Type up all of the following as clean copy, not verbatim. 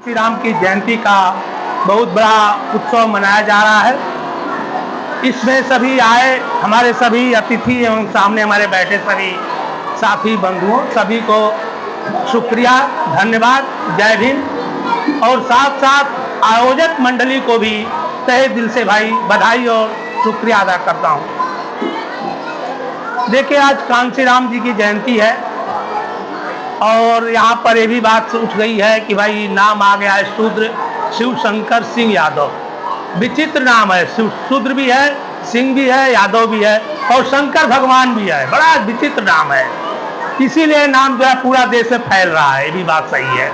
श्री राम की जयंती का बहुत बड़ा उत्सव मनाया जा रहा है। इसमें सभी आए हमारे सभी अतिथि एवं सामने हमारे बैठे सभी साथी बंधुओं सभी को शुक्रिया, धन्यवाद, जय हिंद। और साथ साथ आयोजक मंडली को भी तहे दिल से भाई बधाई और शुक्रिया अदा करता हूँ। देखिए, आज कांशी राम जी की जयंती है और यहाँ पर ये भी बात उठ गई है कि भाई नाम आ गया है शूद्र शिव शंकर सिंह यादव। विचित्र नाम है, शूद्र भी है, सिंह भी है, यादव भी है और शंकर भगवान भी है। बड़ा विचित्र नाम है, इसीलिए नाम जो है पूरा देश में फैल रहा है। ये भी बात सही है।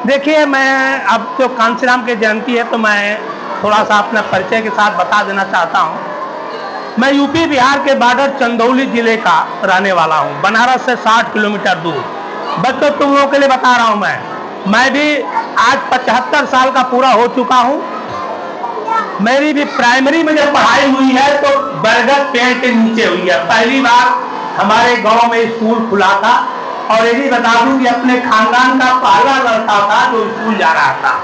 देखिए, मैं अब तो कांशी राम की जयंती है तो मैं थोड़ा सा अपना परिचय के साथ बता देना चाहता हूँ। मैं यूपी बिहार के बॉर्डर चंदौली जिले का रहने वाला हूँ, बनारस से 60 किलोमीटर दूर। बच्चों, तुम लोगों के लिए बता रहा हूँ, मैं भी आज 75 साल का पूरा हो चुका हूँ। मेरी भी प्राइमरी में जब पढ़ाई हुई है तो बरगद पेड़ के नीचे हुई है। पहली बार हमारे गांव में स्कूल खुला था और ये भी बता दूं कि अपने खानदान का पहला लड़का था जो स्कूल जा रहा था।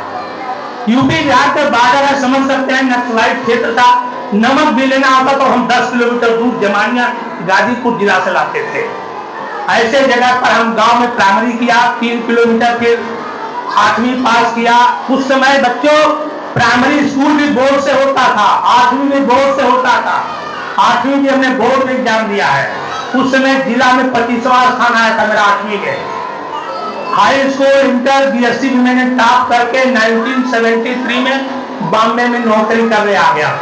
यूपी बिहार के बॉर्डर है, समझ सकते हैं, नक्सलाइट क्षेत्र था। नमक भी लेना होता तो हम 10 किलोमीटर दूर जमानिया गाजीपुर जिला से लाते थे। ऐसे जगह पर हम गांव में प्राइमरी किया, 3 किलोमीटर, फिर 8वीं पास किया। उस समय बच्चों प्राइमरी स्कूल भी बोर्ड से होता था, 8वीं भी बोर्ड से होता था। 8वीं भी हमने बोर्ड में एग्जाम दिया है। उस समय जिला में 25वां स्थान आया था मेरा 8वीं के। हाई स्कूल, इंटर, बीएससी भी मैंने टॉप करके 1973 में बॉम्बे में नौकरी करने आ गया।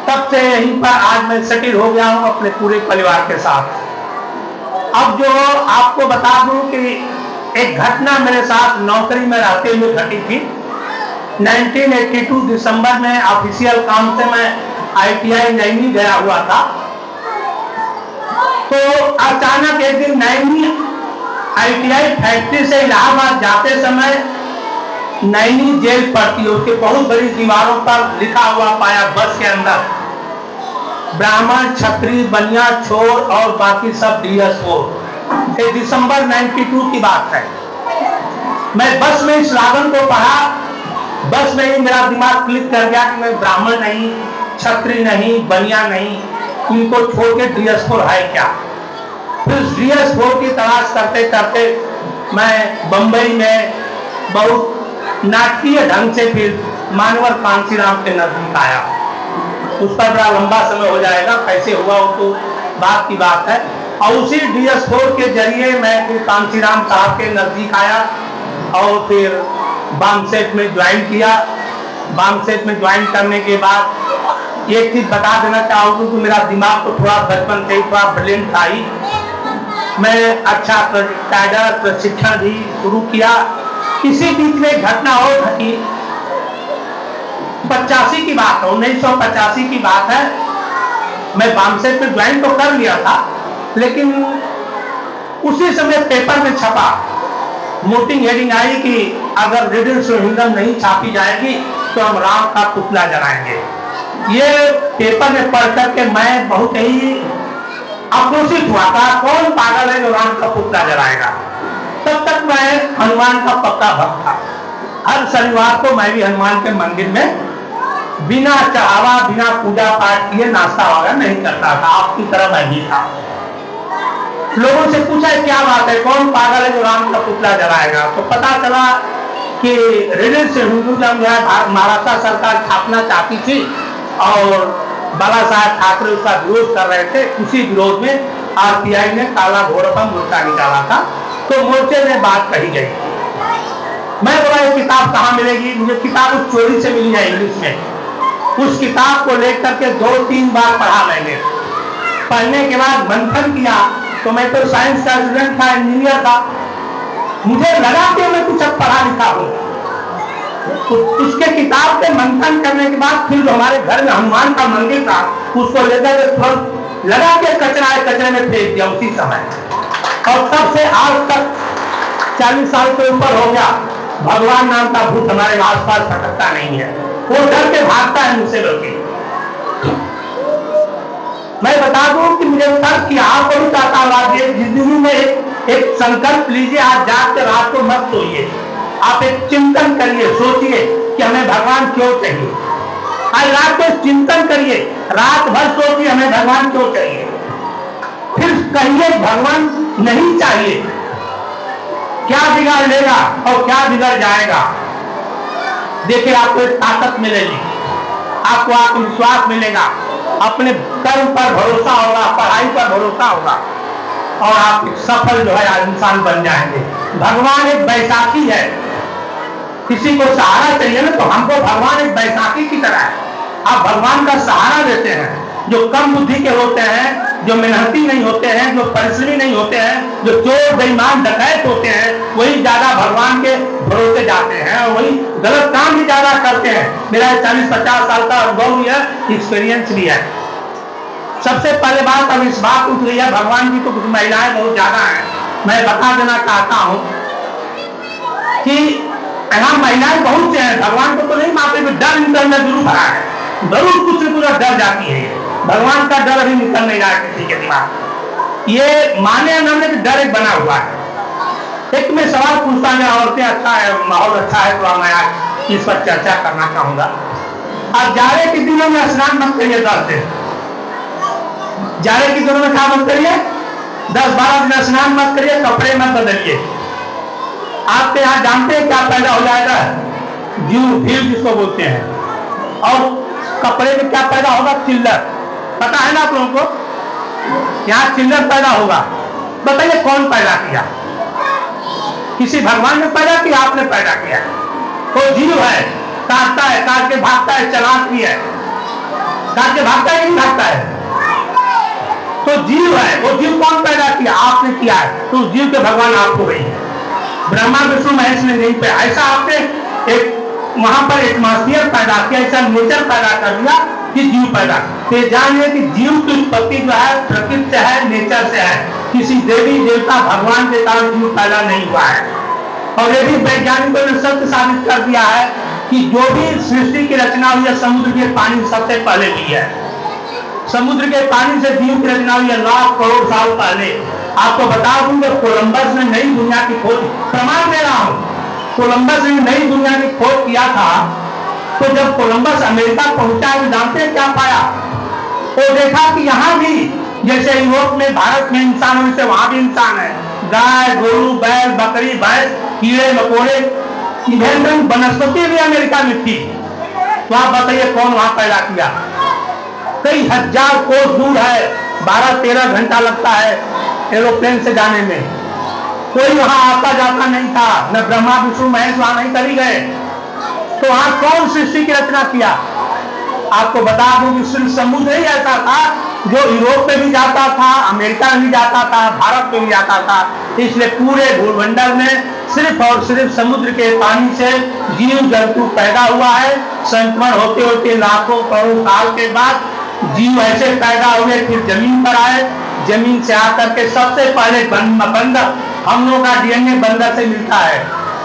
तब से यहीं पर आज मैं सेटल हो गया हूं अपने पूरे परिवार के साथ। अब जो आपको बता दूं कि एक घटना मेरे साथ नौकरी में रहते हुए घटी थी। 1982 दिसंबर में ऑफिशियल काम से मैं ITI नैनी गया हुआ था। तो अचानक एक दिन नैनी ITI फैक्ट्री से इलाहाबाद जाते समय नैनी जेल पड़ती है, उसके बहुत बड़ी दीवारों पर लिखा हुआ पाया बस के अंदर, ब्राह्मण, क्षत्रिय, बनिया, छोर और बाकी सब DS4। ये दिसंबर 92 की बात है। मैं बस में इस स्लोगन को पढ़ा, बस में ही मेरा दिमाग क्लिक कर गया कि मैं ब्राह्मण नहीं, क्षत्रिय नहीं, बनिया नहीं, इनको छोड़ के DS4 है क्या। फिर DS4 की तलाश करते करते मैं बंबई में बहुत नाटकीय ढंग से फिर मानवर कांशी राम के नजदीक आया। उस पर बड़ा लंबा समय हो जाएगा, कैसे हुआ वो तो बात की बात है। और उसी DS4 के जरिए मैं फिर कांशी राम साहब के नजदीक आया और फिर बामसेट में ज्वाइन किया। बामसेट में ज्वाइन करने के बाद एक चीज बता देना चाहूंगा कि मेरा दिमाग तो थोड़ा बचपन से ही थोड़ा ब्रिलियंट था ही। मैं अच्छा कैडर प्रशिक्षण भी शुरू किया। इसी बीच में एक घटना और घटी, 85 की बात है, 1985 की बात है। मैं बामसेट में ज्वाइन तो कर लिया था, लेकिन उसी समय पेपर में छपा, मोटिंग हेडिंग आई कि अगर रिडल हिंदम नहीं छापी जाएगी तो हम राम का पुतला जलाएंगे। ये पेपर में पढ़ करके मैं बहुत ही आक्रोशित हुआ था, कौन पागल है जो राम का पुतला जलाएगा। तब तक मैं हनुमान का पक्का भक्त था। हर शनिवार को मैं भी हनुमान के मंदिर में बिना चढ़ावा, बिना पूजा पाठ किए नाश्ता वगैरह नहीं करता था। आपकी तरह मैं भी था। लोगों से पूछा क्या बात है, कौन पागल है जो राम का पुतला जलाएगा। तो पता चला कि रिलीज से हिंदुज्म जो है महाराष्ट्र सरकार छापना चाहती थी और बाला साहब ठाकरे उसका विरोध कर रहे थे। उसी विरोध में RPI ने काला घोड़पन मोर्चा निकाला था। तो मोर्चे में बात कही गई। मैं बोला ये किताब कहाँ मिलेगी, मुझे किताब उस चोरी से मिली है इंग्लिश में। उस किताब को लेकर के 2-3 बार पढ़ा मैंने। पढ़ने के बाद मंथन किया तो मैं तो साइंस का स्टूडेंट था, इंजीनियर था, मुझे लगा कि मैं कुछ अब पढ़ा लिखा हूं। तो उसके किताब पे मंथन करने के बाद फिर जो हमारे घर में हनुमान का मंदिर था उसको लेकर के तुरंत लगा के कचरे में फेंक दिया उसी समय। और तब से आज तक 40 साल के ऊपर हो गया, भगवान नाम का भूत हमारे आसपास भटकता नहीं है। वो डर के भागता है मुझसे लोग। मैं बता दूं कि मुझे तर्क किया, आपको भी चाहता हूं, जिंदगी में एक संकल्प लीजिए, आज जाग के रात को मत सोइए। आप एक चिंतन करिए, सोचिए कि हमें भगवान क्यों चाहिए। आज रात को चिंतन करिए, रात भर सोचिए हमें भगवान क्यों चाहिए। फिर कहिए भगवान नहीं चाहिए, क्या बिगाड़ लेगा और क्या बिगड़ जाएगा। देखिए आपको एक ताकत मिलेगी, आपको आत्मविश्वास मिलेगा, अपने कर्म पर भरोसा होगा, पढ़ाई पर भरोसा होगा और आप सफल जो है इंसान बन जाएंगे। भगवान एक बैसाखी है, किसी को सहारा चाहिए ना, तो हमको भगवान एक बैसाखी की तरह है। आप भगवान का सहारा देते हैं। जो कम बुद्धि के होते हैं, जो मेहनती नहीं होते हैं, जो परिश्रमी नहीं होते हैं, जो चोर बेईमान डकैत होते हैं, वही ज्यादा भगवान के भरोसे जाते हैं और वही गलत काम भी ज्यादा करते हैं। मेरा 40-50 साल का अनुभव भी है, एक्सपीरियंस भी है। सबसे पहले बात अब इस बात उठ रही है, भगवान की तो कुछ महिलाएं बहुत ज्यादा हैं। मैं बता देना चाहता हूं कि यहाँ महिलाएं बहुत से हैं, भगवान को तो नहीं मानते, डर इनके अंदर जरूर भरा है, जरूर कुछ न कुछ डर जाती है। भगवान का डर अभी निकल नहीं रहा है किसी के दिमाग। ये माने उन्होंने डर एक बना हुआ है। एक में सवाल पूछता है, औरतें अच्छा है, माहौल अच्छा है, तो मैं आज इस पर चर्चा करना चाहूंगा। अब जाड़े के दिनों में स्नान मत करिए 10 दिन, जाड़े के दिनों में क्या मत करिए, 10-12 दिन स्नान मत करिए, कपड़े मत बदलिए। आपके यहाँ जानते हैं क्या पैदा हो जाएगा, जीव भीड़ जिसको बोलते हैं, और कपड़े में क्या पैदा होगा, चिल्लर। पता है ना आप लोगों को, यहाँ चिल्लर पैदा होगा। बताइए कौन पैदा किया, किसी भगवान ने पैदा किया, आपने पैदा किया। कोई जीव है, काटता है, काट के भागता है, चालाक भी है, काट के भागता है कि नहीं भागता है, तो जीव है। वो जीव कौन पैदा किया, आपने किया है, तो उस जीव के भगवान आपको गई है। ब्रह्मा विष्णु महेश ने नहीं पे, ऐसा आपने एक वहां पर एटमॉस्फियर पैदा किया, ऐसा नेचर पैदा कर दिया कि जीव पैदा। तो जानिए कि जीव की उत्पत्ति जो है प्रकृति से है, नेचर से है, किसी देवी देवता भगवान के कारण जीव पैदा नहीं हुआ है। और ये भी वैज्ञानिकों ने सत्य साबित कर दिया है कि जो भी सृष्टि की रचना हुई है, समुद्र के पानी सबसे पहले हुई है। समुद्र के पानी से जीव की रचना हुई है लाख करोड़ साल पहले। आपको बता दूं कि कोलंबस ने नई दुनिया की खोज, प्रमाण दे रहा हूं, कोलंबस ने नई दुनिया की खोज किया था। तो जब कोलंबस अमेरिका पहुंचा, तो जानते हैं क्या पाया, तो देखा कि यहाँ भी जैसे यूरोप में, भारत में इंसान है, वैसे वहां भी इंसान है। गाय गोरू बैल बकरी भैंस कीड़े मकोड़े, इधर वनस्पति भी अमेरिका में थी। तो आप बताइए कौन वहां पैदा किया। कई हजार कोस दूर है, 12-13 घंटा लगता है एरोप्लेन से जाने में। कोई वहां आता जाता नहीं था, न ब्रह्मा विष्णु महेश वहां नहीं कभी गए। तो वहां कौन सृष्टि की रचना किया। आपको बता दूं कि सिर्फ समुद्र ही ऐसा था जो यूरोप में भी जाता था, अमेरिका में भी जाता था, भारत में भी जाता था। इसलिए पूरे भूमंडल में सिर्फ और सिर्फ समुद्र के पानी से जीव जंतु पैदा हुआ है। संक्रमण होते होते लाखों करोड़ साल के बाद जीव ऐसे पैदा हुए, फिर जमीन पर आए, जमीन से आकर के सबसे पहले बंदर, हम लोगों का डीएनए बंदर से मिलता है।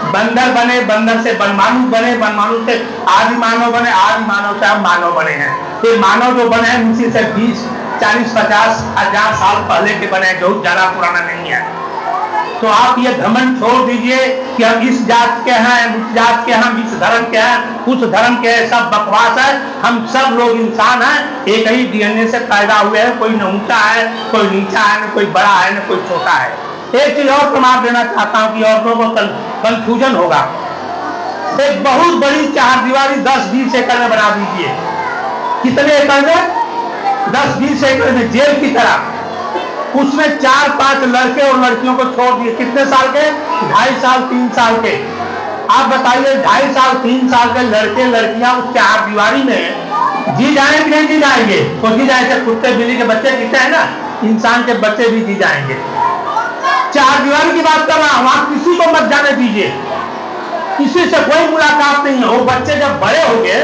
बंदर बने, बंदर से बनमानुष बने, बनमानुष से आदि मानव बने, आदि मानव से हम मानव बने हैं। ये मानव जो बने हैं उसी से 20-40-50 हजार साल पहले के बने हैं, बहुत ज्यादा पुराना नहीं है। तो आप ये घमंड छोड़ दीजिए कि हम इस जात के हैं, उस जात के, हम इस धर्म के हैं, उस धर्म के, सब बकवास है। हम सब लोग इंसान हैं, एक ही डीएनए से पैदा हुए हैं। कोई न ऊंचा है, कोई नीचा है, न कोई बड़ा है, न कोई छोटा है। एक चीज और प्रमाण देना चाहता हूं कि औरतों को कंफ्यूजन होगा। एक बहुत बड़ी चारदीवारी 10-20 एकड़ में बना दीजिए। कितने एकड़ में? 10-20 एकड़ में, जेल की तरह। उसमें 4-5 लड़के और लड़कियों को छोड़ दिए। कितने साल के? 2.5 साल 3 साल के। आप बताइए 2.5 साल 3 साल के लड़के लड़कियां उस चारदीवारी में जी जाएंगे कि नहीं जी जाएंगे? तो जी जाएंगे। कुत्ते बिल्ली के बच्चे जीते हैं ना, इंसान के बच्चे भी जी जाएंगे। चारदीवारी की बात कर रहा हूं, वहां किसी को मत जाने दीजिए, किसी से कोई मुलाकात नहीं है। वो बच्चे जब बड़े हो गए,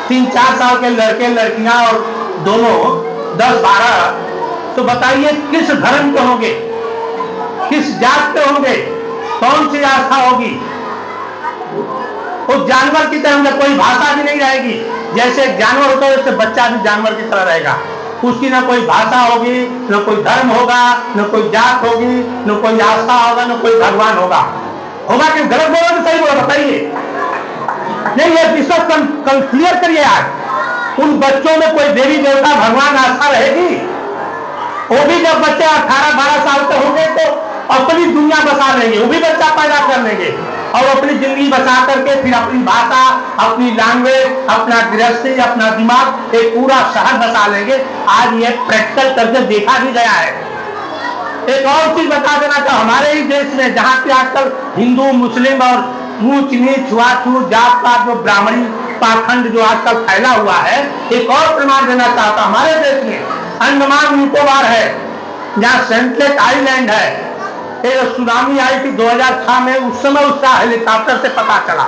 3-4 साल के लड़के लड़कियां और दोनों 10-12, तो बताइए किस धर्म के होंगे, किस जात के होंगे, कौन सी आस्था होगी? वो जानवर की तरह होंगे, कोई भाषा भी नहीं रहेगी। जैसे जानवर होता है वैसे बच्चा भी जानवर की तरह रहेगा। उसकी ना कोई भाषा होगी, न कोई धर्म होगा, न कोई जात होगी, न कोई आस्था होगा, न कोई भगवान होगा। होगा कि गलत बोला तो सही बोला, बताइए। नहीं, ये विश्वास कल क्लियर करिए। आज उन बच्चों में कोई देवी देवता भगवान आस्था रहेगी? वो भी जब बच्चे 18-12 साल के होंगे तो अपनी दुनिया बसा लेंगे, वो भी बच्चा पैदा कर लेंगे और अपनी जिंदगी बचा करके फिर अपनी भाषा, अपनी लैंग्वेज, अपना गृहस्थी, अपना दिमाग, एक पूरा शहर बसा लेंगे। आज ये प्रैक्टिकल करके देखा भी गया है। एक और चीज बता देना चाहूँ, हमारे ही देश में जहाँ पे आजकल हिंदू मुस्लिम और ऊंच नीच छुआछूत जात पात जो ब्राह्मणी पाखंड जो आजकल फैला हुआ है, एक और प्रमाण देना चाहता हूँ। हमारे देश में अंडमान निकोबार है, जहाँ सेंटलेट आइलैंड है, एक सुनामी आई थी 2006 में, उस समय उसका हेलीकॉप्टर से पता चला।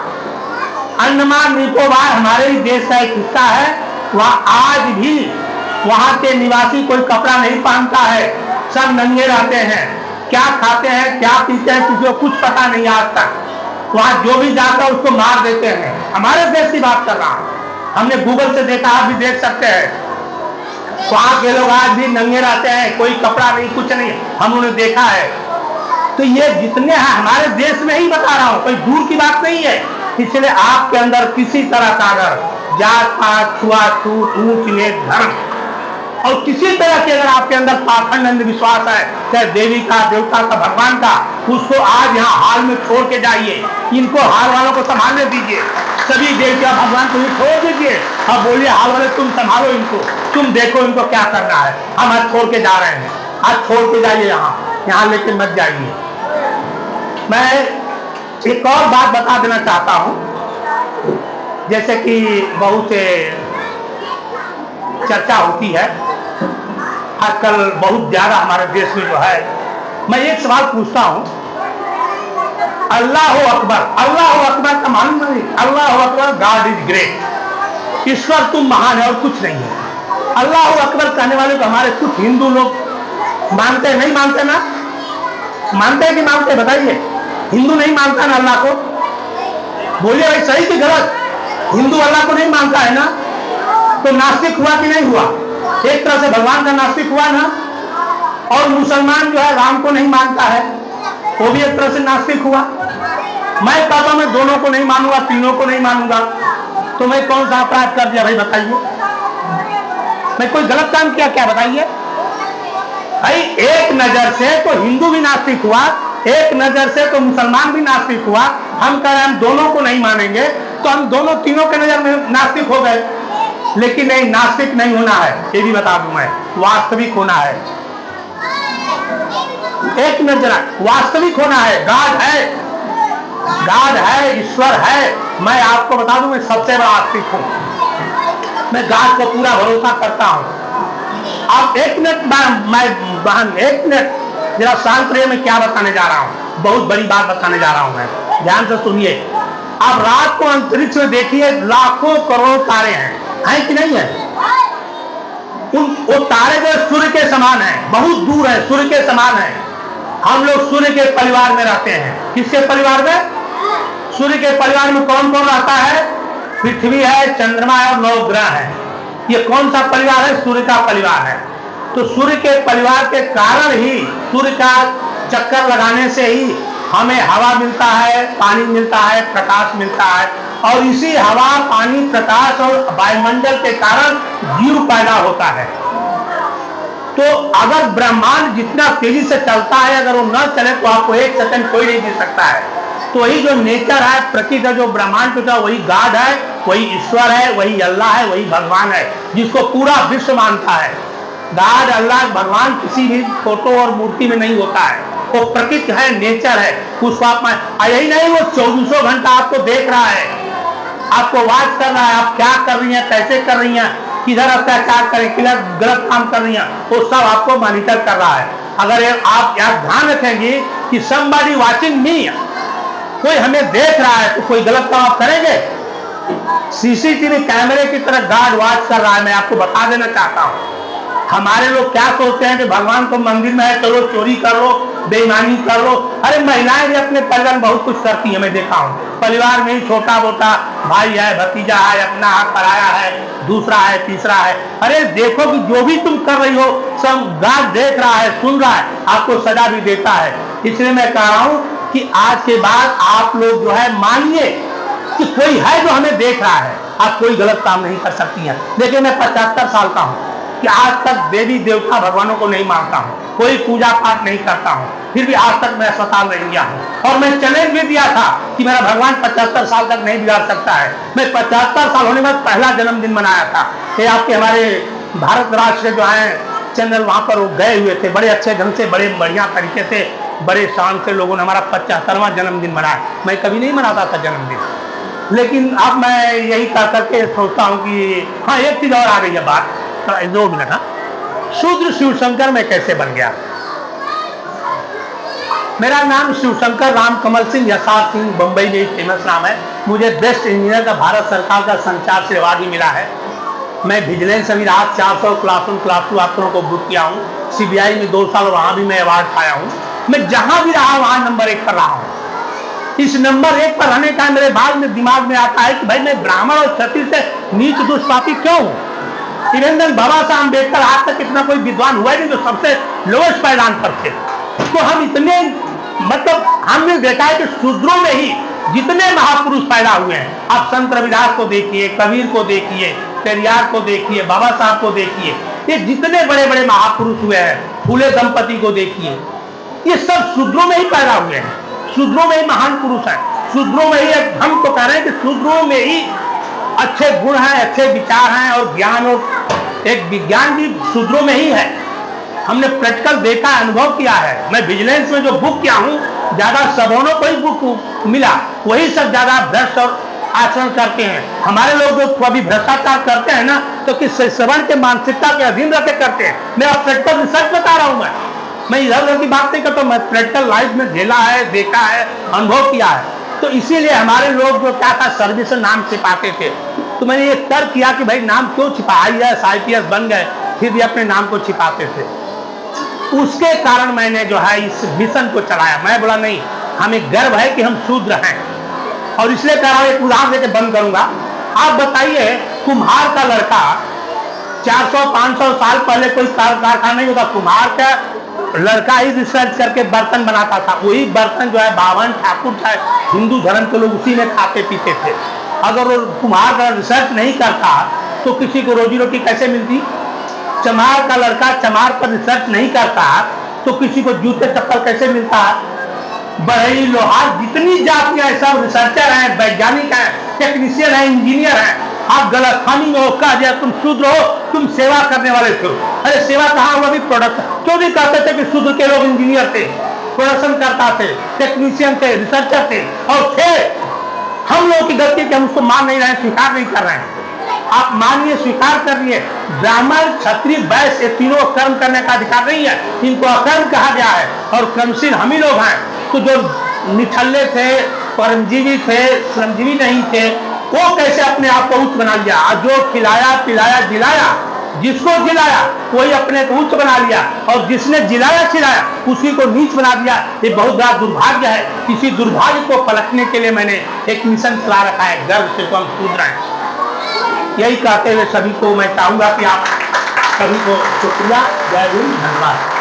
अंडमान निकोबार हमारे ही देश का एक हिस्सा है। वहाँ आज भी वहाँ के निवासी कोई कपड़ा नहीं पहनता है, सब नंगे रहते हैं। क्या खाते हैं, क्या पीते हैं, किसी को कुछ पता नहीं आज तक। वहाँ जो भी जाता है उसको मार देते हैं। हमारे देश की बात कर रहा हूँ, हमने गूगल से देखा, आप भी देख सकते हैं। वहाँ के लोग आज भी नंगे रहते हैं, कोई कपड़ा नहीं, कुछ नहीं, हम उन्हें देखा है। तो ये जितने हैं हमारे देश में ही बता रहा हूँ, कोई दूर की बात नहीं है। इसलिए आपके अंदर किसी तरह का अगर जात पात छुआछूत ऊंच नीच धर्म और किसी तरह के अगर आपके अंदर पाखंड अंधविश्वास है, चाहे देवी का, देवता का, भगवान का, उसको आज यहाँ हाल में छोड़ के जाइए। इनको हाल वालों को संभालने दीजिए, सभी देवता भगवान को ही छोड़ दीजिए। अब बोलिए हाल वाले तुम संभालो इनको, तुम देखो इनको क्या करना है, हम आज छोड़ के जा रहे हैं। आज छोड़ के जाइए, यहाँ लेके मत जाइए। मैं एक और बात बता देना चाहता हूँ, जैसे कि बहुत से चर्चा होती है आजकल बहुत ज्यादा हमारे देश में जो है। मैं एक सवाल पूछता हूं, अल्लाह अकबर, अल्लाह अकबर का मालूम नहीं? अल्लाह अकबर, गॉड इज ग्रेट, ईश्वर तुम महान है और कुछ नहीं है। अल्लाह अकबर कहने वाले को हमारे कुछ हिंदू लोग मानते हैं, नहीं मानते ना? मानते हैं कि मानते हैं, बताइए। हिंदू नहीं मानता ना अल्लाह को? बोलिए भाई, सही कि गलत? हिंदू अल्लाह को नहीं मानता है ना, तो नास्तिक हुआ कि नहीं हुआ? एक तरह से भगवान का नास्तिक हुआ ना। और मुसलमान जो है राम को नहीं मानता है, वो भी एक तरह से नास्तिक हुआ। मैं कहता हूं मैं दोनों को नहीं मानूंगा, तीनों को नहीं मानूंगा, तो मैं कौन सा अपराध कर दिया भाई, बताइए? मैं कोई गलत काम किया क्या, बताइए भाई? एक नजर से तो हिंदू भी नास्तिक हुआ, एक नजर से तो मुसलमान भी नास्तिक हुआ। हम कह रहे हैं हम दोनों को नहीं मानेंगे, तो हम दोनों तीनों के नजर में नास्तिक हो गए। लेकिन नहीं, नास्तिक नहीं होना है, ये भी बता दूं मैं, वास्तविक होना है। एक नजर वास्तविक होना है। गॉड है, गॉड है, ईश्वर है। मैं आपको बता दूं, मैं सबसे बड़ा आस्तिक हूं, मैं गॉड को पूरा भरोसा करता हूं। अब एक मिनट मैं बहन, एक मिनट जरा शांत रहिए, मैं क्या बताने जा रहा हूं, बहुत बड़ी बात बताने जा रहा हूं मैं, ध्यान से सुनिए। अब रात को अंतरिक्ष में देखिए, लाखों करोड़ तारे हैं कि नहीं है? वो तारे जो सूर्य के समान हैं, बहुत दूर है, सूर्य के समान है। हम लोग सूर्य के परिवार में रहते हैं। किसके परिवार में? सूर्य के परिवार में कौन कौन रहता है? पृथ्वी है, चंद्रमा है और 9 ग्रह है। ये कौन सा परिवार है? सूर्य का परिवार है। तो सूर्य के परिवार के कारण ही, सूर्य का चक्कर लगाने से ही हमें हवा मिलता है, पानी मिलता है, प्रकाश मिलता है, और इसी हवा, पानी, प्रकाश और वायुमंडल के कारण जीव पैदा होता है। तो अगर ब्रह्मांड जितना तेजी से चलता है, अगर वो न चले तो आपको एक सेकंड कोई नहीं जी सकता है। तो वही जो नेचर है, प्रकृति है, जो ब्रह्मांड पे था, वही गॉड है, वही ईश्वर है, वही अल्लाह है, वही भगवान है, जिसको पूरा विश्व मानता है। गॉड, अल्लाह, भगवान किसी भी फोटो और मूर्ति में नहीं होता है, वो प्रकृति है, नेचर है, उसको आप यही नहीं, वो 24 घंटा आपको देख रहा है, आपको वाच कर रहा है, आप क्या कर रही हैं, कैसे कर रही हैं, किधर अत्याचार करें, किधर गलत काम कर रही हैं, वो सब आपको मॉनिटर कर रहा है। अगर आप यहाँ ध्यान रखेंगे कि somebody watching me, कोई हमें देख रहा है, तो कोई गलत काम आप करेंगे? सीसीटीवी कैमरे की तरह गॉड वॉच कर रहा है। मैं आपको बता देना चाहता हूँ, हमारे लोग क्या सोचते हैं कि भगवान को मंदिर में है, चलो चोरी कर लो, बेईमानी कर लो। अरे महिलाएं भी अपने परिवार में बहुत कुछ करती है, मैं देखा हूँ। परिवार में ही छोटा मोटा भाई है, भतीजा है, अपना हाथ पराया है, दूसरा है, तीसरा है। अरे देखो कि जो भी तुम कर रही हो सब गॉड देख रहा है, सुन रहा है, आपको सजा भी देता है। इसलिए मैं कह रहा हूँ कि आज के बाद आप लोग जो है मानिए कि कोई है जो हमें देख रहा है, आप कोई गलत काम नहीं कर सकती हैं। देखिए मैं 75 साल का हूं कि आज तक देवी देवता भगवानों को नहीं मानता हूं, कोई पूजा पाठ नहीं करता हूं, फिर भी आज तक मैं अस्पताल नहीं गया हूं। और मैं चैलेंज भी दिया था कि मेरा भगवान 75 साल तक नहीं बिगाड़ सकता है। मैं 75 साल होने में पहला जन्मदिन मनाया था। ये आपके हमारे भारत राष्ट्र के जो है चैनल वहां पर वो गए हुए थे, बड़े अच्छे ढंग से, बड़े बढ़िया तरीके से, बड़े शान से लोगों ने हमारा 75वां जन्मदिन मनाया। मैं कभी नहीं मनाता था जन्मदिन, लेकिन अब मैं यही कर करके सोचता हूँ कि हाँ एक चीज और आ गई है बात, 2 मिनट। हाँ, शूद्र शिवशंकर मैं कैसे बन गया? मेरा नाम शिवशंकर राम कमल सिंह यशार सिंह, बम्बई में फेमस नाम है। मुझे बेस्ट इंजीनियर का भारत सरकार का संचार से अवार्ड भी मिला है। मैं विजिलेंस अभी रात 400 क्लास 1 क्लास 2 अफसरों को बुक किया हूँ। CBI में 2 साल वहां भी मैं अवार्ड पाया हूँ। मैं जहां भी रहा वहां नंबर 1 पर रहा हूँ। इस नंबर 1 पर रहने का मेरे बाद में दिमाग में आता है कि भाई मैं ब्राह्मण और क्षत्रिय से नीच दुष्पापी क्यों हूं? इवन बाबा साहब अम्बेडकर आज तक इतना कोई विद्वान हुआ नहीं जो सबसे लोएस्ट पायदान पर थे। तो हम इतने मतलब हमने देखा है कि शूद्रों में ही जितने महापुरुष पैदा हुए हैं, आप संत रविदास को देखिए, कबीर को देखिए, पेरियार को देखिए, बाबा साहब को देखिए, ये जितने बड़े बड़े महापुरुष हुए हैं, फूले दंपति को देखिए, ये सब शूद्रों में ही पैदा हुए हैं। शूद्रों में ही महान पुरुष हैं। शूद्रों में ही हम तो कह रहे हैं कि शूद्रों में ही अच्छे गुण हैं, अच्छे विचार हैं, और ज्ञान और एक विज्ञान भी शूद्रों में ही है। हमने प्रैक्टिकल देखा, अनुभव किया है। मैं विजिलेंस में जो बुक किया हूँ, ज्यादा सवर्णों को ही बुक मिला, वही सब ज्यादा भ्रष्ट और आचरण करते हैं। हमारे लोग जो कभी भ्रष्टाचार करते हैं ना, तो किस सवर्ण के मानसिकता के अधीन रहकर करते हैं। मैं प्रैक्टिकल रिसर्च बता रहा हूँ। मैं इधर उधर की बात नहीं करता, मैं प्रैक्टिकल लाइफ में झेला है, देखा है, अनुभव किया है। तो इसीलिए हमारे लोग जो क्या था, सर्विस नाम छिपाते थे। तो मैंने ये तर्क किया कि भाई नाम क्यों छिपा, IAS IPS बन गए, फिर भी अपने नाम को छिपाते थे। उसके कारण मैंने जो है इस मिशन को चलाया। मैं बोला नहीं, हमें गर्व है कि हम शूद्र हैं, और इसलिए कह रहा हूं, एक उदाहरण देकर बंद करूंगा। आप बताइए, कुम्हार का लड़का 400-500 साल पहले कोई कारखाना नहीं होता, कुम्हार का लड़का ही रिसर्च करके बर्तन बनाता था। वही बर्तन जो है बावन ठाकुर चाहे हिंदू धर्म के लोग उसी में खाते पीते थे। अगर वो कुम्हार का रिसर्च नहीं करता तो किसी को रोजी रोटी कैसे मिलती? चमार का लड़का चमार पर रिसर्च नहीं करता तो किसी को जूते चप्पल कैसे मिलता? बढ़ई लोहार जितनी जातियां सब रिसर्चर हैं, वैज्ञानिक हैं, टेक्नीशियन हैं, इंजीनियर हैं। आप गलतफहमी में हो, कहा जाए तुम शूद्र हो, तुम सेवा करने वाले थे। अरे सेवा कहाँ हुआ? भी प्रोडक्शन क्यों नहीं कहते थे कि शूद्र के लोग इंजीनियर थे, प्रोडक्शन करता थे, टेक्नीशियन थे, रिसर्चर थे, और थे। हम लोगों की गलती कि हम उसको मान नहीं रहे हैं, स्वीकार नहीं कर रहे हैं। आप मानिए, स्वीकार करिए। ब्राह्मण, क्षत्रिय, वैश्य, ये तीनों कर्म करने का अधिकार नहीं है, इनको अकर्म कहा गया है, और कर्मशील हम ही लोग हैं। तो जो निठल्ले थे, परमजीवी थे, श्रमजीवी नहीं थे, वो कैसे अपने आप को उच्च बना लिया? जो खिलाया पिलाया जिलाया, जिसको जिलाया वही अपने को उच्च बना लिया, और जिसने जिलाया खिलाया उसी को नीच बना दिया। ये बहुत बड़ा दुर्भाग्य है। इसी दुर्भाग्य को पलटने के लिए मैंने एक मिशन चला रखा है, गर्व से तो हम शूद्र हैं। यही कहते हुए सभी को मैं चाहूंगा कि आप सभी को शुक्रिया, जय हिंद, धन्यवाद।